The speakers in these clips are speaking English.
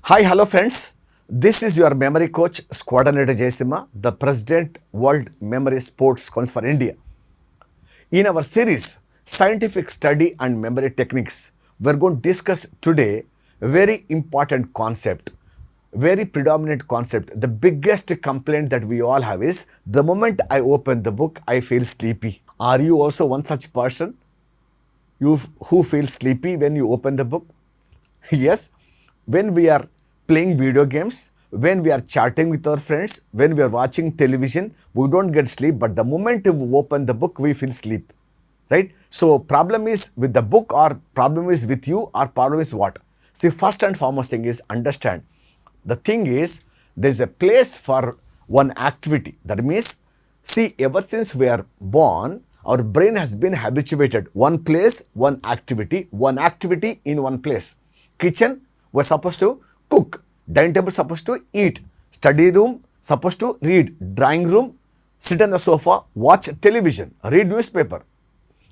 Hi, hello friends. This is your memory coach, Squadronator Jaisima, the President World Memory Sports Council for India. In our series, Scientific Study and Memory Techniques, we're going to discuss today a very important concept, very predominant concept. The biggest complaint that we all have is the moment I open the book, I feel sleepy. Are you also one such person who feels sleepy when you open the book? Yes, when we are playing video games, when we are chatting with our friends, when we are watching television, we don't get sleep. But the moment we open the book, we feel sleep, right? So problem is with the book, or problem is with you, or problem is what? See, first and foremost thing is understand. The thing is, there is a place for one activity. That means, see, ever since we are born, our brain has been habituated. One place, one activity in one place. Kitchen, we're supposed to cook. Dining table, supposed to eat. Study room, supposed to read. Drawing room, sit on the sofa, watch television, read newspaper.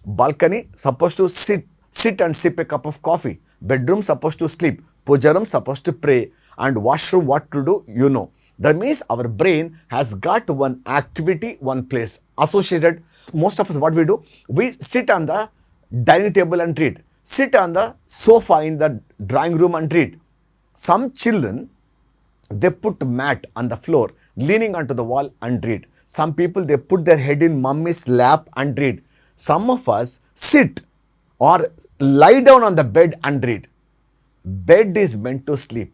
Balcony, supposed to sit and sip a cup of coffee. Bedroom, supposed to sleep. Puja room, supposed to pray. And washroom, what to do, you know. That means our brain has got one activity, one place associated. Most of us, what we do, we sit on the dining table and read. Sit on the sofa in the drawing room and read. Some children, they put mat on the floor, leaning onto the wall and read. Some people, they put their head in mommy's lap and read. Some of us sit or lie down on the bed and read. Bed is meant to sleep.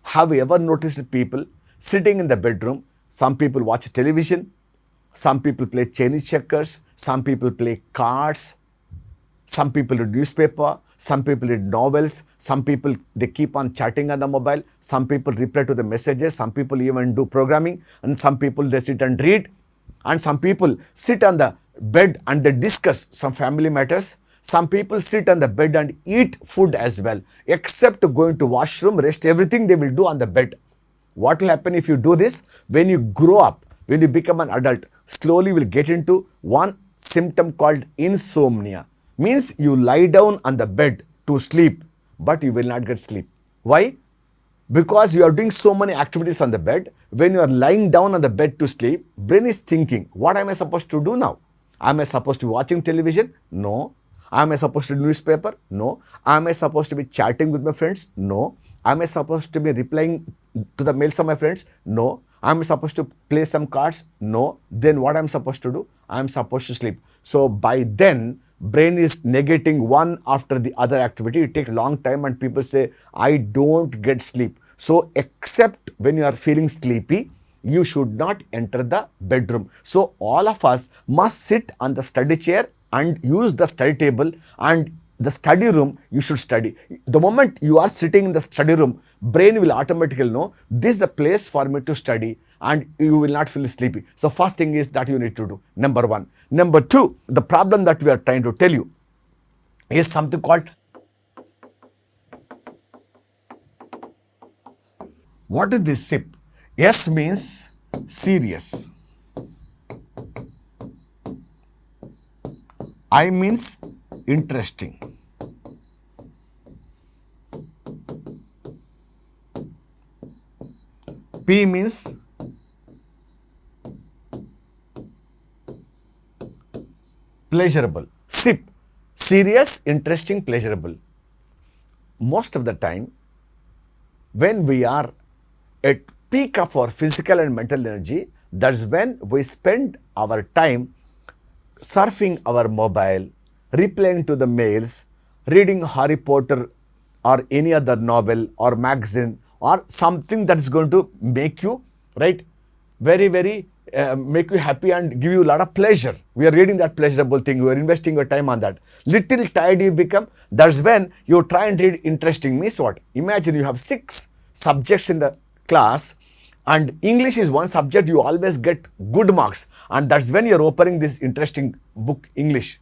Have you ever noticed people sitting in the bedroom? Some people watch television, some people play Chinese checkers, some people play cards, some people read newspaper, some people read novels, some people, they keep on chatting on the mobile, some people reply to the messages, some people even do programming, and some people, they sit and read, and some people sit on the bed and they discuss some family matters. Some people sit on the bed and eat food as well. Except going to washroom, rest, everything they will do on the bed. What will happen if you do this? When you grow up, when you become an adult, slowly will get into one symptom called insomnia. Means you lie down on the bed to sleep, but you will not get sleep. Why? Because you are doing so many activities on the bed. When you are lying down on the bed to sleep, brain is thinking, what am I supposed to do now? Am I supposed to be watching television? No. Am I supposed to read newspaper? No. Am I supposed to be chatting with my friends? No. Am I supposed to be replying to the mails of my friends? No. Am I supposed to play some cards? No. Then what I'm supposed to do? I'm supposed to sleep. So by then, brain is negating one after the other activity. It takes long time and people say, I don't get sleep. So except when you are feeling sleepy, you should not enter the bedroom. So all of us must sit on the study chair and use the study table, and the study room you should study. The moment you are sitting in the study room, brain will automatically know this is the place for me to study, and you will not feel sleepy. So first thing is that you need to do, number one. Number two, the problem that we are trying to tell you is something called, what is this SIP? S means serious. I means interesting. P means pleasurable. SIP, serious, interesting, pleasurable. Most of the time, when we are at peak of our physical and mental energy, that's when we spend our time surfing our mobile, replying to the mails, reading Harry Potter or any other novel or magazine or something that is going to make you, right, very, make you happy and give you a lot of pleasure. We are reading that pleasurable thing. You are investing your time on that. Little tired you become. That's when you try and read interesting. Means what? Imagine you have 6 subjects in the class, and English is one subject you always get good marks, and that's when you're opening this interesting book, English.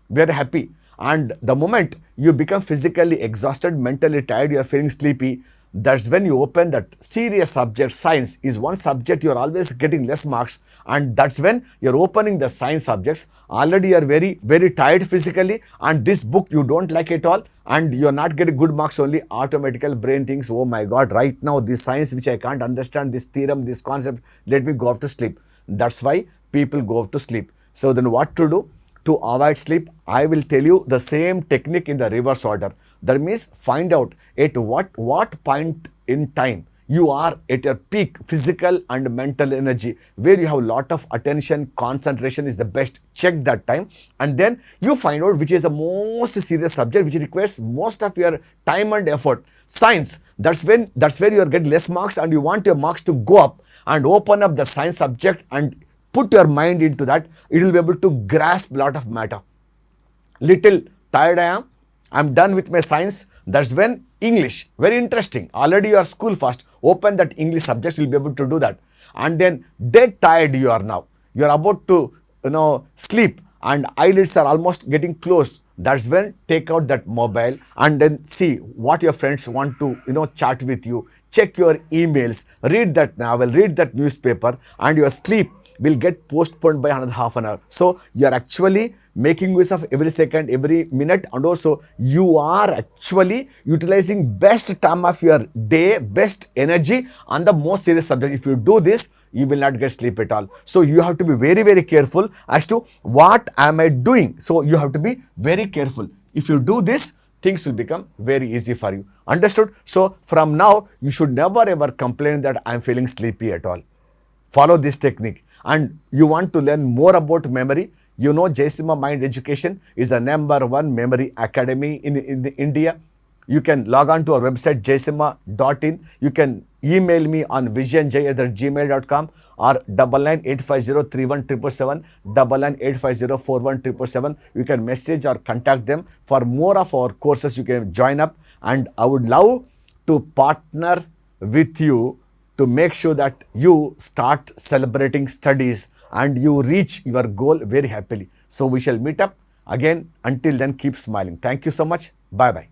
Very happy. And the moment you become physically exhausted, mentally tired, you're feeling sleepy, That's when you open that serious subject. Science is one subject you're always getting less marks, and that's when you're opening the science subjects. Already you're very tired physically, and this book you don't like at all, and you're not getting good marks only. Automatically brain thinks, oh my god, right now this science which I can't understand, this theorem, this concept, let me go off to sleep. That's why people go off to sleep. So then what to do? To avoid sleep, I will tell you the same technique in the reverse order. That means find out at what point in time you are at your peak physical and mental energy, where you have a lot of attention, concentration is the best. Check that time, and then you find out which is the most serious subject which requires most of your time and effort. Science, that's where you are getting less marks and you want your marks to go up, and open up the science subject and put your mind into that. It will be able to grasp a lot of matter. Little tired I am, I'm done with my science. That's when English, very interesting. Already you are school fast. Open that English subject, you'll be able to do that. And then dead tired you are now. You are about to, sleep, and eyelids are almost getting closed. That's when take out that mobile and then see what your friends want to, chat with you. Check your emails, read that novel, read that newspaper, and your sleep will get postponed by another half an hour. So you are actually making use of every second, every minute, and also you are actually utilizing best time of your day, best energy on the most serious subject. If you do this, you will not get sleep at all. So you have to be very careful as to what am I doing. So you have to be very careful. If you do this, things will become very easy for you. Understood? So from now, you should never ever complain that I'm feeling sleepy at all. Follow this technique. And you want to learn more about memory, Jaisimha Mind Education is the #1 memory academy in India. You can log on to our website jaisimha.in. You can email me on visionjay@gmail.com or 9985031777, 9985041777. You can message or contact them. For more of our courses, you can join up, and I would love to partner with you to make sure that you start celebrating studies and you reach your goal very happily. So we shall meet up again. Until then, keep smiling. Thank you so much. Bye-bye.